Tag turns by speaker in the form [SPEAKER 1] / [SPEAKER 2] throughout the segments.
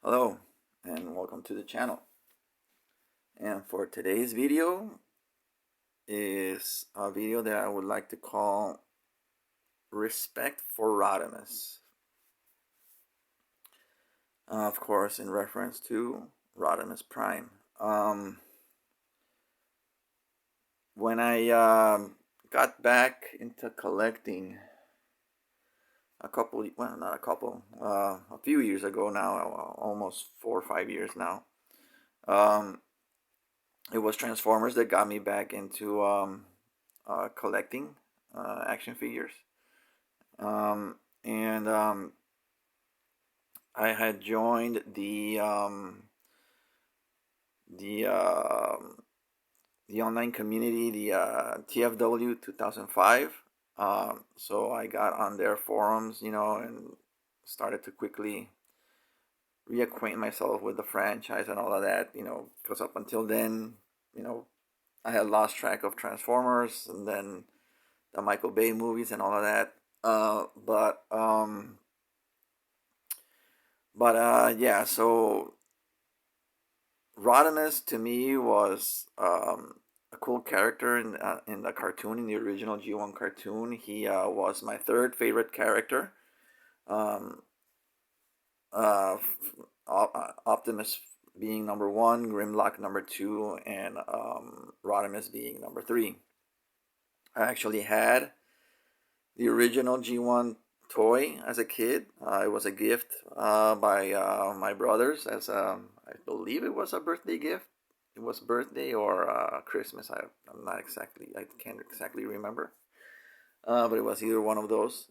[SPEAKER 1] Hello and welcome to the channel. And for today's video is a video that I would like to call Respect for Rodimus. Of course, in reference to Rodimus Prime. When I got back into collecting a few years ago now, almost 4 or 5 years now. It was Transformers that got me back into collecting action figures. And I had joined the online community, the TFW 2005. So I got on their forums, and started to quickly reacquaint myself with the franchise and all of that, because up until then, I had lost track of Transformers and then the Michael Bay movies and all of that. Yeah, so Rodimus to me was a cool character in the cartoon, in the original G1 cartoon. He was my third favorite character. Optimus being number 1, Grimlock number 2, and Rodimus being number 3. I actually had the original G1 toy as a kid. It was a gift by my brothers, as I believe it was a birthday gift. It was birthday or Christmas. I can't exactly remember. But it was either one of those.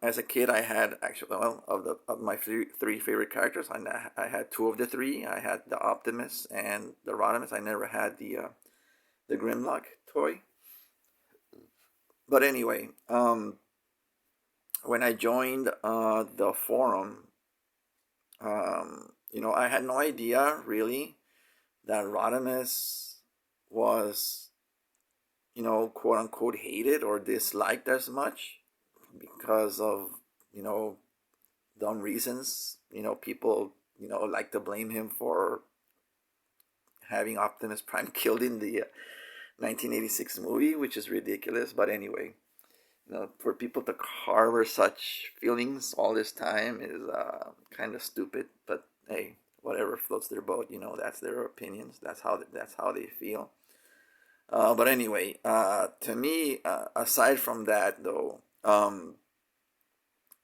[SPEAKER 1] As a kid, I had actually, of my three favorite characters, I had 2 of the 3. I had the Optimus and the Rodimus. I never had the Grimlock toy. But anyway, when I joined the forum, I had no idea really that Rodimus was, quote unquote hated or disliked as much because of, dumb reasons. People, like to blame him for having Optimus Prime killed in the 1986 movie, which is ridiculous. But anyway, for people to harbor such feelings all this time is kind of stupid. But hey, whatever floats their boat. That's their opinions. That's how they feel. But anyway, to me, aside from that, though,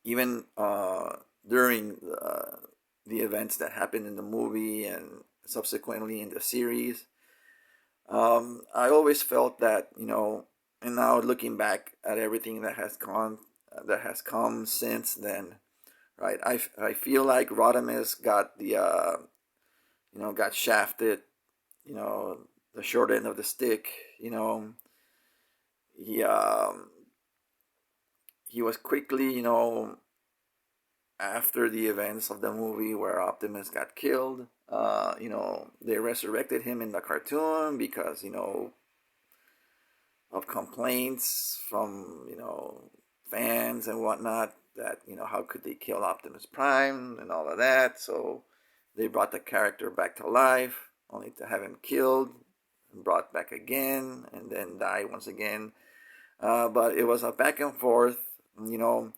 [SPEAKER 1] even during the events that happened in the movie and subsequently in the series, I always felt that, and now looking back at everything that has come since then, right? I feel like Rodimus got got shafted, the short end of the stick. He he was quickly, after the events of the movie where Optimus got killed, they resurrected him in the cartoon because, of complaints from, fans and whatnot that, how could they kill Optimus Prime and all of that. So they brought the character back to life only to have him killed and brought back again and then die once again. But it was a back and forth. You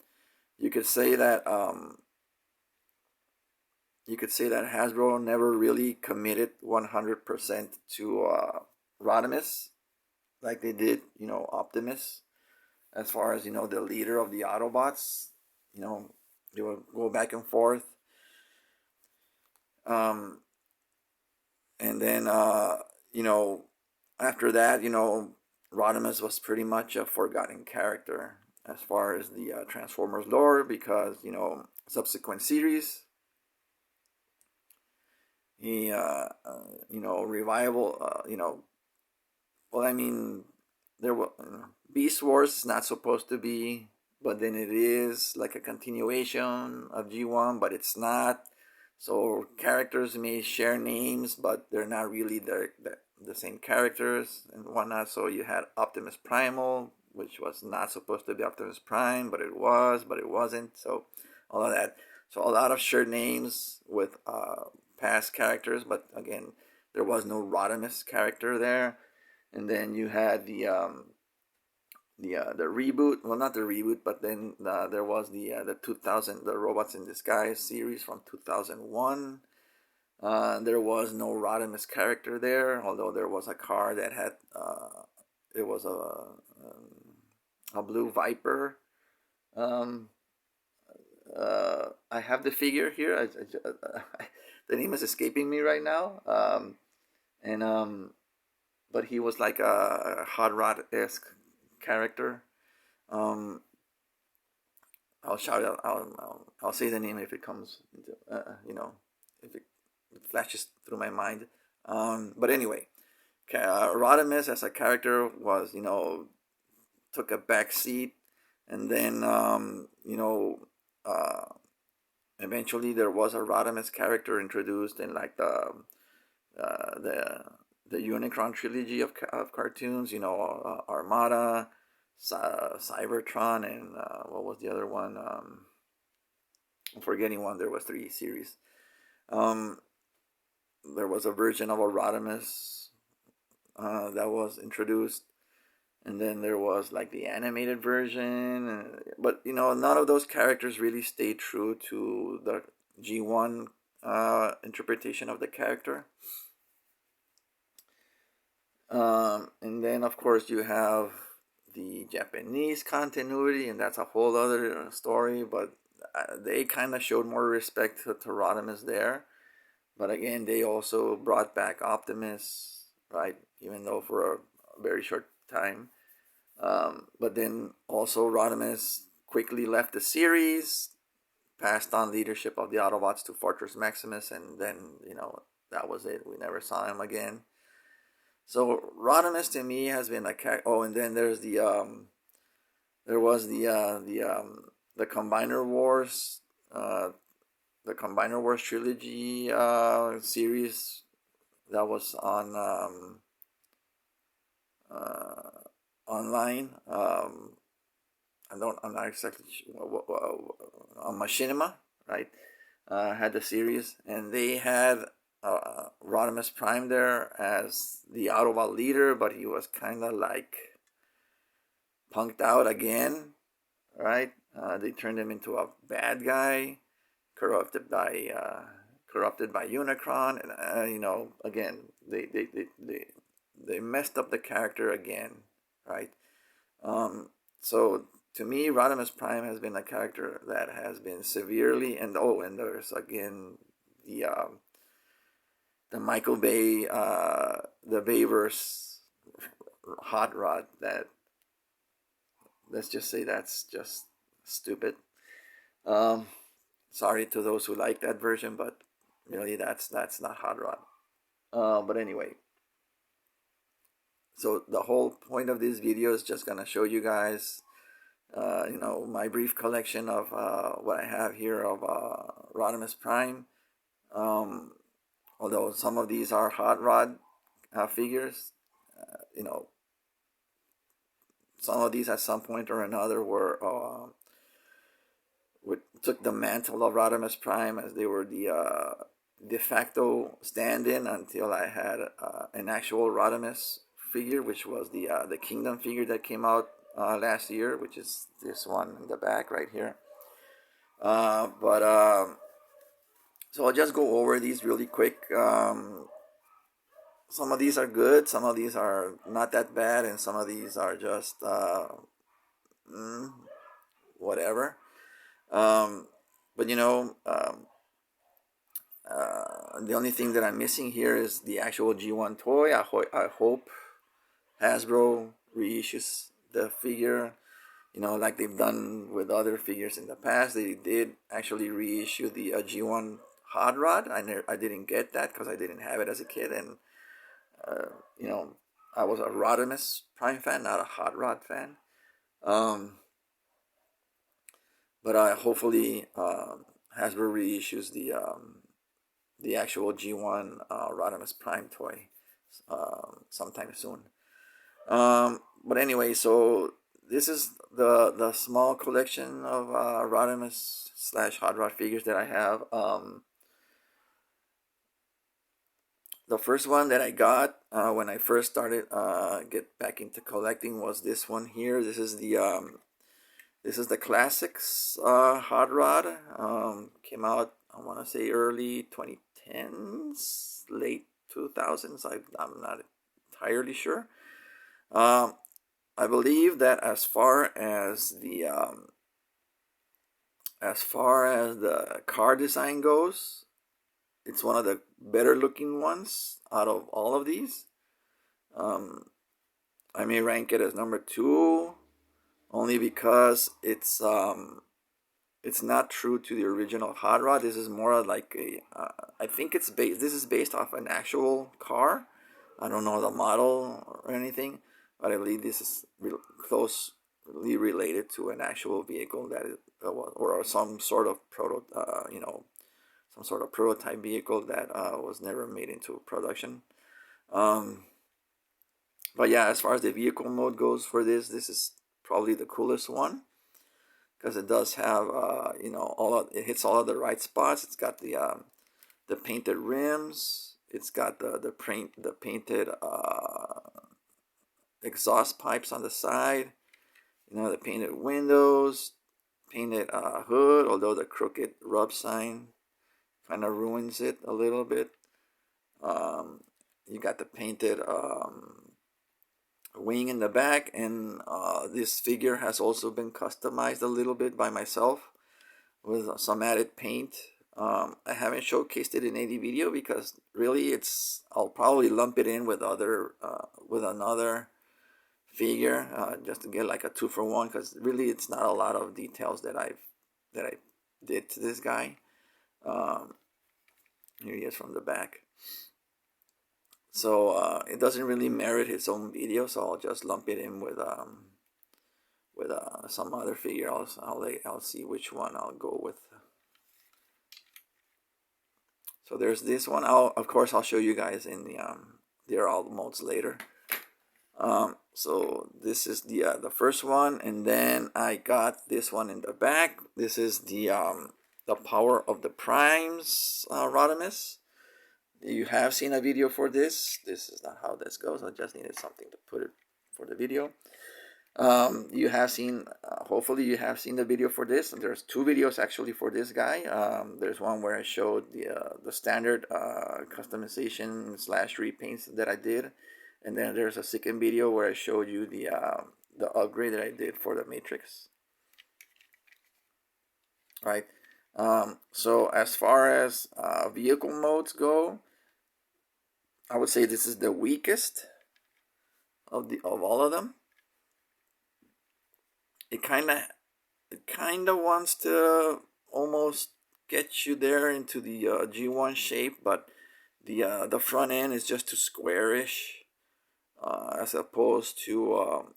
[SPEAKER 1] could say that Hasbro never really committed 100% to Rodimus like they did, Optimus. As far as, the leader of the Autobots, they would go back and forth. And then, after that, Rodimus was pretty much a forgotten character as far as the Transformers lore, because, subsequent series, he, revival, well, I mean, there was Beast Wars is not supposed to be, but then it is like a continuation of G1, but it's not. So characters may share names, but they're not really the same characters and whatnot. So you had Optimus Primal which was not supposed to be Optimus Prime, but it was, but it wasn't. So all of that. So a lot of shared names with past characters, but again, there was no Rodimus character there. And then you had the reboot. Well, not the reboot, but then there was the 2000 the Robots in Disguise series from 2001. There was no Rodimus character there, although there was a car that had it was a blue Viper. I have the figure here. The name is escaping me right now. But he was like a HotRod-esque character. I'll shout it out. I'll say the name if it comes into, if it flashes through my mind. But anyway, Rodimus as a character was, took a back seat, and then, eventually there was a Rodimus character introduced in like the Unicron trilogy of cartoons, Armada, Cybertron, and what was the other one? I'm forgetting one. There was 3 series. There was a version of a Rodimus that was introduced, and then there was like the animated version. But none of those characters really stayed true to the G1 interpretation of the character. And then of course you have the Japanese continuity, and that's a whole other story, but they kind of showed more respect to Rodimus there. But again, they also brought back Optimus, right, even though for a very short time. But then also Rodimus quickly left the series, passed on leadership of the Autobots to Fortress Maximus, and then that was it. We never saw him again. So Rodimus to me has been like, and then there's the Combiner Wars, the Combiner Wars trilogy series that was on online. I'm not exactly sure, on Machinima, right? Had the series, and they had Rodimus Prime there as the Autobot leader, but he was kind of like punked out again, right? They turned him into a bad guy, corrupted by Unicron, and again they messed up the character again, right? So to me, Rodimus Prime has been a character that has been severely, and there's again the Michael Bay, the Bayverse HotRod, that, let's just say, that's just stupid. Sorry to those who like that version, but really that's not HotRod. But anyway, so the whole point of this video is just gonna show you guys my brief collection of what I have here of Rodimus Prime. Although some of these are HotRod figures, some of these at some point or another took the mantle of Rodimus Prime, as they were the de facto stand-in until I had an actual Rodimus figure, which was the Kingdom figure that came out last year, which is this one in the back right here. So I'll just go over these really quick. Some of these are good, some of these are not that bad, and some of these are just whatever. But the only thing that I'm missing here is the actual G1 toy. I hope Hasbro reissues the figure, like they've done with other figures in the past. They did actually reissue the G1 HotRod. I didn't get that because I didn't have it as a kid, and I was a Rodimus Prime fan, not a HotRod fan. But hopefully Hasbro reissues the actual G1 Rodimus Prime toy sometime soon. But anyway, so this is the small collection of Rodimus / HotRod figures that I have. The first one that I got when I first started get back into collecting was this one here. This is the classics HotRod. Came out, I want to say, early 2010s, late 2000s. I'm not entirely sure. I believe that as far as the car design goes, it's one of the better looking ones out of all of these. I may rank it as number 2, only because it's not true to the original HotRod. This is more like I think it's based. This is based off an actual car. I don't know the model or anything, but I believe this is closely related to an actual vehicle that is, or some sort of some sort of prototype vehicle that was never made into production. But yeah, as far as the vehicle mode goes for this is probably the coolest one, because it does have it hits all of the right spots. It's got the painted rims. It's got the painted exhaust pipes on the side. The painted windows, painted hood. Although the crooked rub sign kind of ruins it a little bit. You got the painted wing in the back, and this figure has also been customized a little bit by myself with some added paint. I haven't showcased it in any video because really I'll probably lump it in with another figure just to get like a 2-for-1, because really it's not a lot of details that I did to this guy. Here he is from the back. So it doesn't really merit its own video, so I'll just lump it in with some other figure. I'll see which one I'll go with. So there's this one. Of course I'll show you guys in the all modes later. So this is the first one, and then I got this one in the back. This is the Power of the Primes Rodimus. You have seen a video for this. This is not how this goes. I just needed something to put it for the video. You have seen, hopefully you have seen the video for this. There's 2 videos actually for this guy. There's one where I showed the standard customization / repaints that I did, and then there's a second video where I showed you the upgrade that I did for the Matrix. Right. So as far as vehicle modes go, I would say this is the weakest of all of them. It kind of wants to almost get you there into the G1 shape, but the front end is just too squarish, as opposed to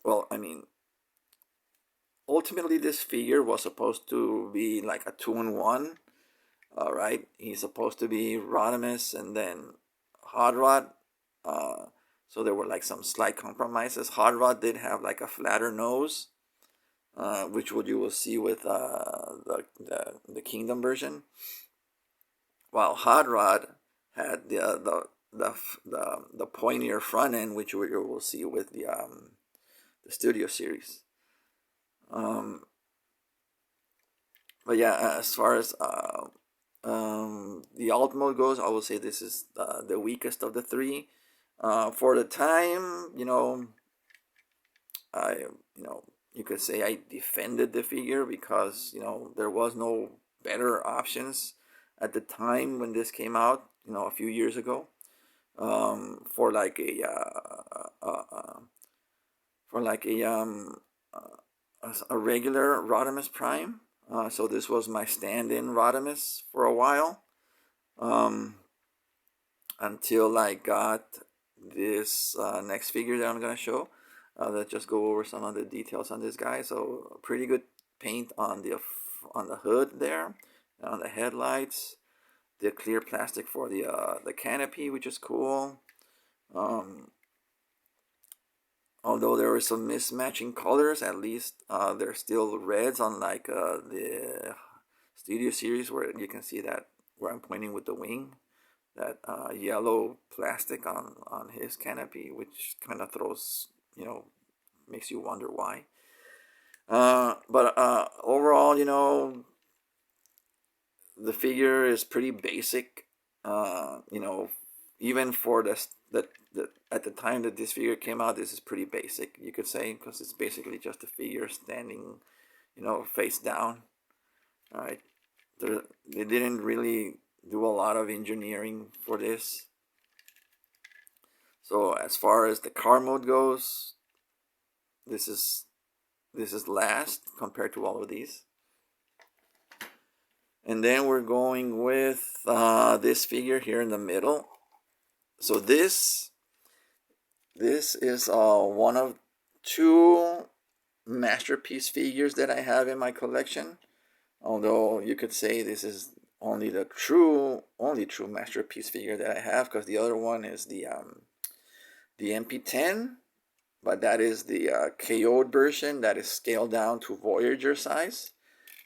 [SPEAKER 1] ultimately this figure was supposed to be like a 2-in-1. Right, he's supposed to be Rodimus and then HotRod. So there were like some slight compromises. HotRod did have like a flatter nose, which you will see with the Kingdom version, while HotRod had the pointier front end, which we will see with the Studio series. But yeah, as far as the alt mode goes, I will say this is the weakest of the 3. For the time, you could say I defended the figure because there was no better options at the time when this came out, a few years ago, for like a regular Rodimus Prime. So this was my stand-in Rodimus for a while, until I got this next figure that I'm gonna show. Let's just go over some of the details on this guy. So pretty good paint on the hood there, on the headlights, the clear plastic for the canopy, which is cool. although there were some mismatching colors, at least they're still reds, unlike the Studio Series, where you can see that where I'm pointing with the wing, that yellow plastic on his canopy, which kind of throws, makes you wonder why. But overall, the figure is pretty basic. Even for the at the time that this figure came out, this is pretty basic, you could say, because it's basically just a figure standing, face down. All right, they didn't really do a lot of engineering for this. So as far as the car mode goes, this is last compared to all of these. And then we're going with this figure here in the middle. So this is one of two masterpiece figures that I have in my collection. Although you could say this is only the only true masterpiece figure that I have, because the other one is the MP10, but that is the KO'd version that is scaled down to Voyager size.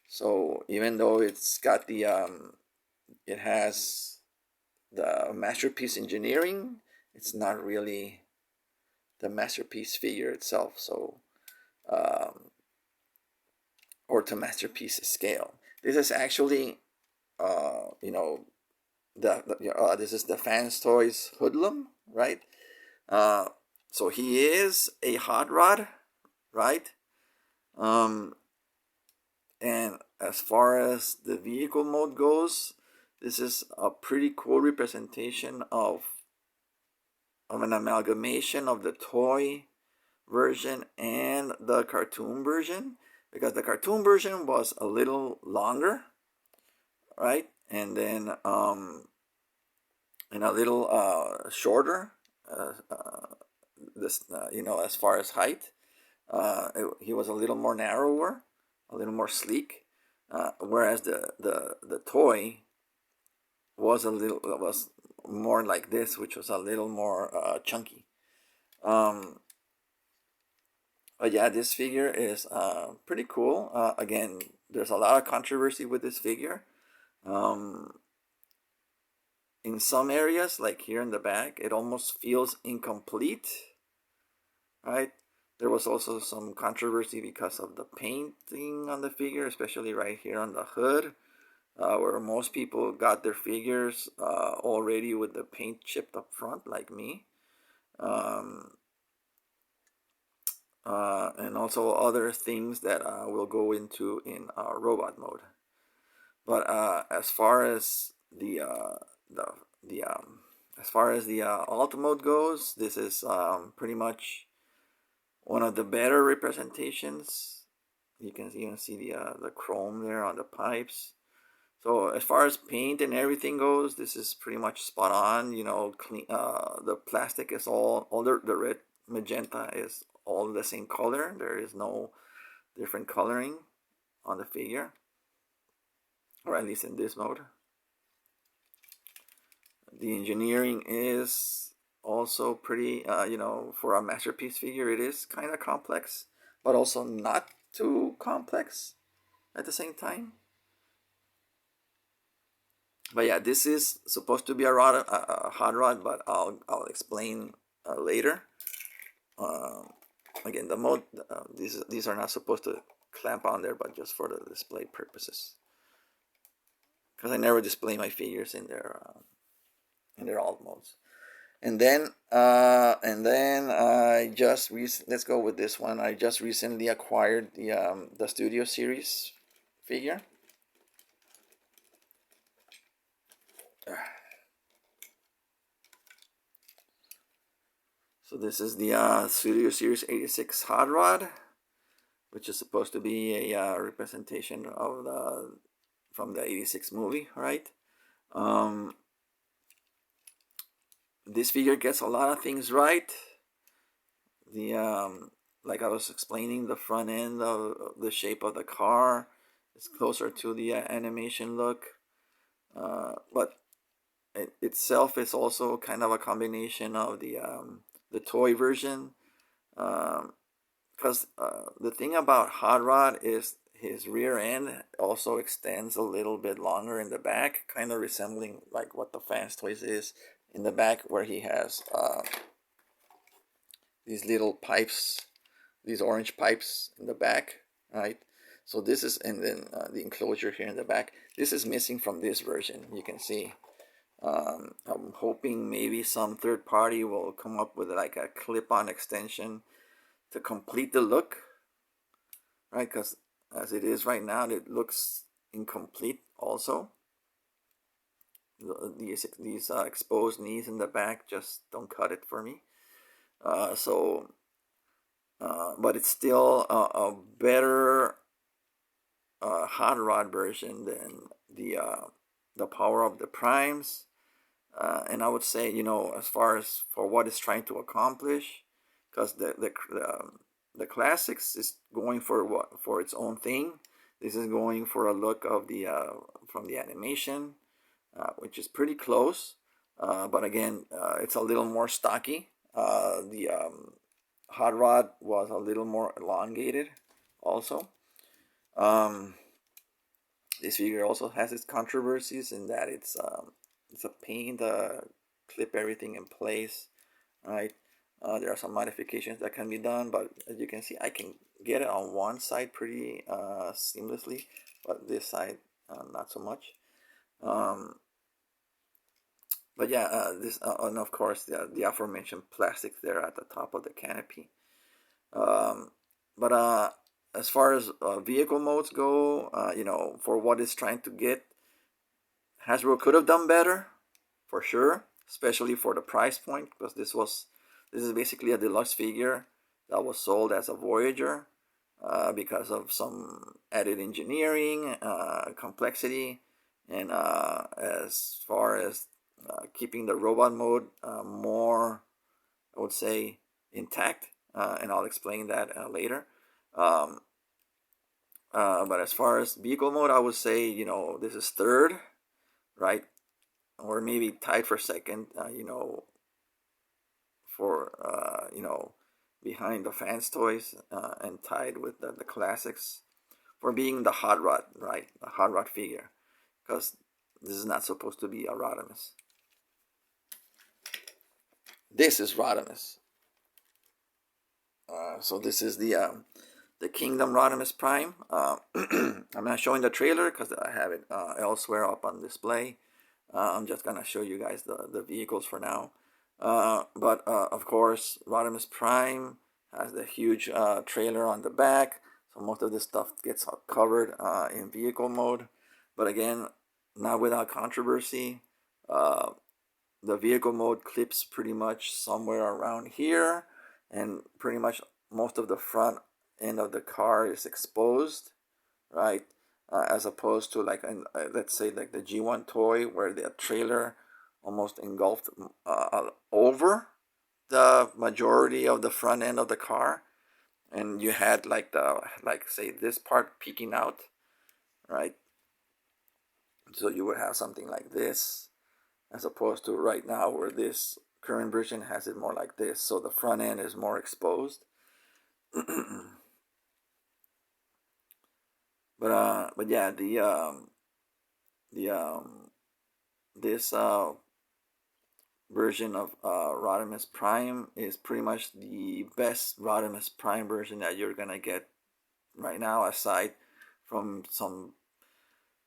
[SPEAKER 1] So even though it's got the it has the masterpiece engineering, it's not really the masterpiece figure itself. So or to masterpiece scale. This is actually this is the Fans Toys Hoodlum, right? So he is a HotRod, right? And as far as the vehicle mode goes, this is a pretty cool representation of an amalgamation of the toy version and the cartoon version, because the cartoon version was a little longer, right? And then and a little shorter, as far as height. He was a little more narrower, a little more sleek, whereas the toy was more like this, which was a little more chunky. But yeah, this figure is pretty cool. Again, there's a lot of controversy with this figure. In some areas, like here in the back, it almost feels incomplete, right? There was also some controversy because of the painting on the figure, especially right here on the hood, where most people got their figures already with the paint chipped up front, like me. And also other things that we'll go into in robot mode. But as far as the alt mode goes, this is pretty much one of the better representations. You can even see the chrome there on the pipes. So as far as paint and everything goes, this is pretty much spot on. Clean. The plastic is all the red magenta is all the same color. There is no different coloring on the figure, or at least in this mode. The engineering is also pretty, for a masterpiece figure, it is kind of complex, but also not too complex at the same time. But yeah, this is supposed to be a hot rod, but I'll explain later. Again, the mode, these are not supposed to clamp on there, but just for the display purposes. Because I never display my figures in their alt modes. And then I just let's go with this one. I just recently acquired the Studio Series figure. So this is the Studio Series 86 Hot Rod, which is supposed to be a representation of from the 86 movie, right? This figure gets a lot of things right. Like I was explaining, the front end of the shape of the car is closer to the animation look, but itself is also kind of a combination of the toy version Because the thing about HotRod is his rear end also extends a little bit longer in the back, kind of resembling like what the Fans Toys is in the back, where he has these little pipes, these orange pipes in the back, right? So this is, and then the enclosure here in the back. This is missing from this version. You can see. I'm hoping maybe some third party will come up with like a clip-on extension to complete the look, right? Because as it is right now, it looks incomplete also. These exposed knees in the back just don't cut it for me. But it's still a better HotRod version than the Power of the Primes. And I would say, as far as for what it's trying to accomplish, because the classics is going for its own thing. This is going for a look of the from the animation, which is pretty close. But again, it's a little more stocky. The HotRod was a little more elongated, also. This figure also has its controversies in that it's a pain to clip everything in place, right? There are some modifications that can be done, but as you can see, I can get it on one side pretty seamlessly, but this side not so much. But yeah, and of course the aforementioned plastics there at the top of the canopy. But as far as vehicle modes go, for what it's trying to get, Hasbro could have done better, for sure, especially for the price point, because this is basically a deluxe figure that was sold as a Voyager because of some added engineering, complexity, and as far as keeping the robot mode more, I would say, intact, and I'll explain that later. But as far as vehicle mode, I would say, this is third, right? Or maybe tied for second, for, behind the Fans Toys, and tied with the classics for being the HotRod, right? The HotRod figure, because this is not supposed to be a Rodimus. This is Rodimus. So this is the Kingdom Rodimus Prime. I'm not showing the trailer because I have it elsewhere up on display. I'm just gonna show you guys the vehicles for now. But of course, Rodimus Prime has the huge trailer on the back, so most of this stuff gets covered in vehicle mode. But again, not without controversy. The vehicle mode clips pretty much somewhere around here, and pretty much most of the front end of the car is exposed, right? As opposed to like, let's say like the G1 toy, where the trailer almost engulfed over the majority of the front end of the car, and you had like say this part peeking out, right? So you would have something like this, as opposed to right now where this current version has it more like this, so the front end is more exposed. But yeah, this version of Rodimus Prime is pretty much the best Rodimus Prime version that you're gonna get right now, aside from some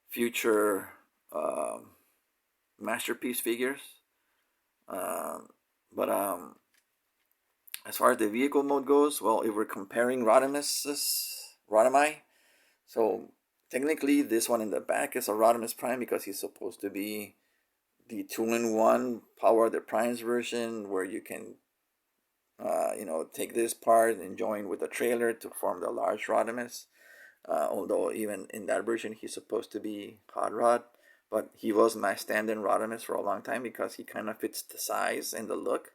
[SPEAKER 1] future masterpiece figures. But as far as the vehicle mode goes, well, if we're comparing Rodimi, so technically this one in the back is a Rodimus Prime because he's supposed to be the 2-in-1 Power of the Primes version, where you can take this part and join with the trailer to form the large Rodimus. Although even in that version he's supposed to be HotRod, but he was my stand-in Rodimus for a long time because he kind of fits the size and the look,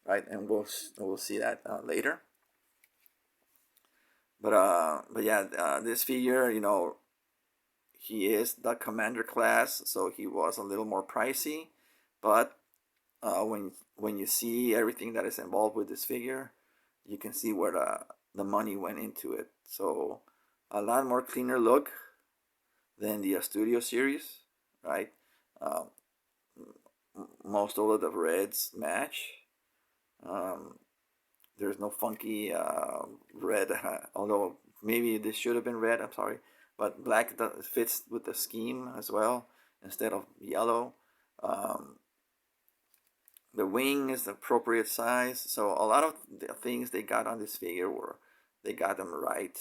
[SPEAKER 1] right? And we'll see that later. But yeah, this figure, he is the Commander class, so he was a little more pricey. But when you see everything that is involved with this figure, you can see where the money went into it. So a lot more cleaner look than the Studio series, right? Um, most all of the reds match. There's no funky red, although maybe this should have been red, I'm sorry. But black fits with the scheme as well instead of yellow. The wing is the appropriate size. So a lot of the things they got on this figure they got them right.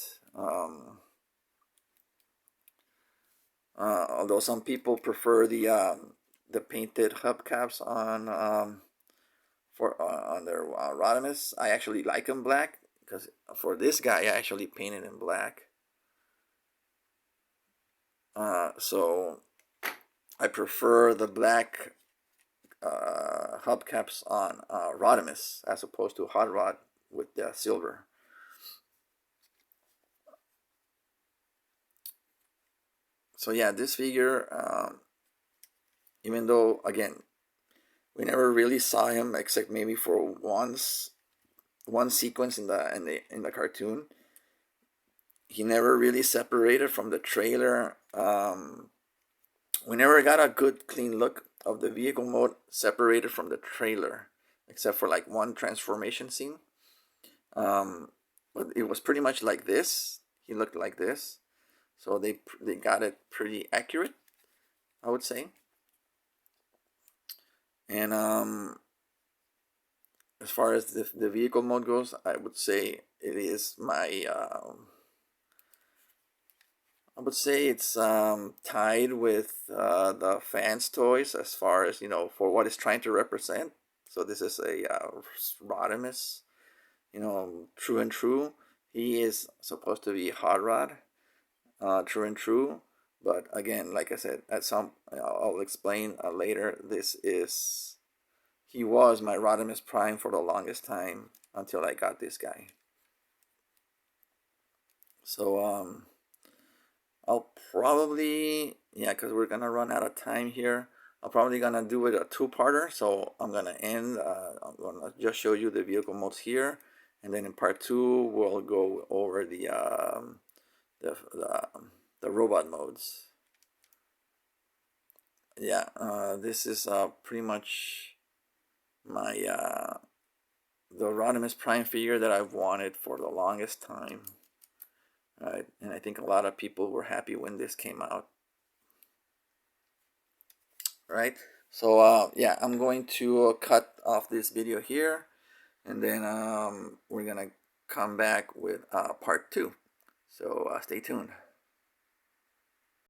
[SPEAKER 1] Although some people prefer the painted hubcaps on their Rodimus, I actually like them black because for this guy I actually painted him black. So I prefer the black hubcaps on Rodimus as opposed to HotRod with the silver. So yeah, this figure, even though again we never really saw him except maybe for one sequence in the cartoon, he never really separated from the trailer. We never got a good clean look of the vehicle mode separated from the trailer, except for like one transformation scene. But it was pretty much like this. He looked like this, so they got it pretty accurate, I would say. And as far as the vehicle mode goes, I would say it is my I would say it's tied with the fans' toys as far as, for what it's trying to represent. So this is a Rodimus, true and true. He is supposed to be HotRod, true and true. But again, like I said, I'll explain later. He was my Rodimus Prime for the longest time until I got this guy. So I'll probably, because we're gonna run out of time here, I'm probably gonna do it a two-parter. So I'm gonna end. I'm gonna just show you the vehicle modes here, and then in part two we'll go over the robot modes. This is pretty much my the Rodimus Prime figure that I've wanted for the longest time. Right, and I think a lot of people were happy when this came out. Right, so I'm going to cut off this video here, and then we're gonna come back with part two. So stay tuned.